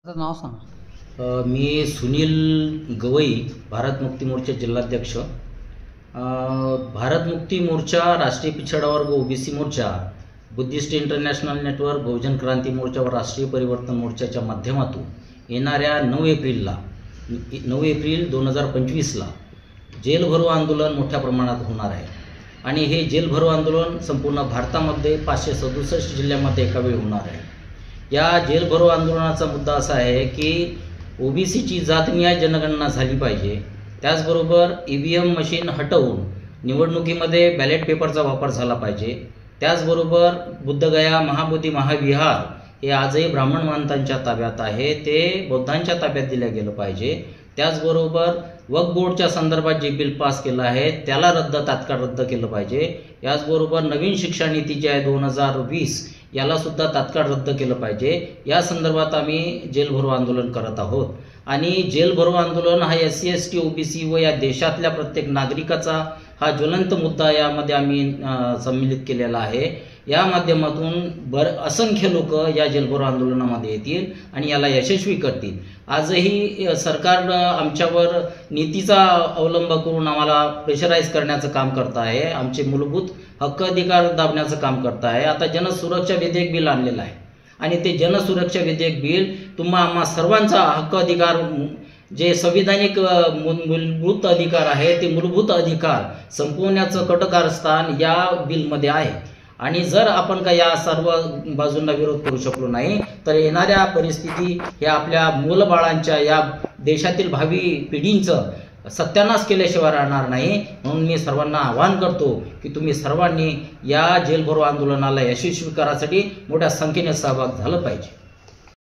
नाव सांगा। मी सुनील गवई, भारत मुक्ती मोर्चा जिल्हाध्यक्ष। भारत मुक्ती मोर्चा, राष्ट्रीय पिछड़ा वर्ग ओबीसी मोर्चा, Buddhist international network, Bahujan Kranti Morcha व राष्ट्रीय परिवर्तन मोर्चाच्या माध्यमातून येणाऱ्या 9 एप्रिल 2025ला जेल भरो आंदोलन मोठ्या प्रमाणात होणार आहे आणि हे जेल भरो आंदोलन संपूर्ण भारतामध्ये 567 जिल्ह्यांमध्ये एका वेळी होणार आहे। या जेल भरो आंदोलनाचा मुद्दा असा आहे की ओबीसीची जातनिहाय जनगणना झाली पाहिजे, त्याचबरोबर ईव्हीएम मशीन हटवून निवडणुकीमध्ये बॅलेट पेपरचा वापर झाला पाहिजे, त्याचबरोबर बुद्धगया महाबोधी महाविहार हे आजही ब्राह्मण महंतांच्या ताब्यात आहे, ते बौद्धांच्या ताब्यात दिलं गेलं पाहिजे, त्याचबरोबर वक्फ बोर्डच्या संदर्भात जे बिल पास केलं आहे त्याला तात्काळ रद्द केलं पाहिजे, याचबरोबर नवीन शिक्षा नीती जी आहे 2020 याला सुद्धा तात्काळ रद्द केलं पाहिजे। या संदर्भात आम्ही जेल भरो आंदोलन करत आहोत आणि जेल भरो आंदोलन हा SC ST OBC व या देशातल्या प्रत्येक नागरिकाचा हा ज्वलंत मुद्दा यामध्ये आम्ही सम्मिलित केलेला आहे। या माध्यमातून असंख्य लोक या जेल भरो आंदोलनामध्ये येतील आणि याला यशस्वी करतील। आजही सरकार आमच्यावर नीतीचा अवलंब करून आम्हाला प्रेशराईज करण्याचं काम करत आहे, आमचे मूलभूत हक्क अधिकार दाबण्याचं काम करत आहे। आता जनसुरक्षा विधेयक बिल आणलेलं आहे आणि ते जनसुरक्षा विधेयक बिल आम्हा सर्वांचा हक्क अधिकार, जे संविधानिक मूलभूत अधिकार आहे ते मूलभूत अधिकार संपवण्याचं कटकारस्थान या बिलमध्ये आहे आणि जर आपण का या सर्व बाजूंना विरोध करू शकलो नाही तर येणाऱ्या परिस्थिती हे आपल्या मूलबाळांच्या, या देशातील भावी पिढींचं सत्यानाश केल्याशिवाय राहणार नाही। म्हणून मी सर्वांना आवाहन करतो की तुम्ही सर्वांनी या जेल भरो आंदोलनाला यशस्वी करण्यासाठी मोठ्या संख्येने सहभाग झालं पाहिजे।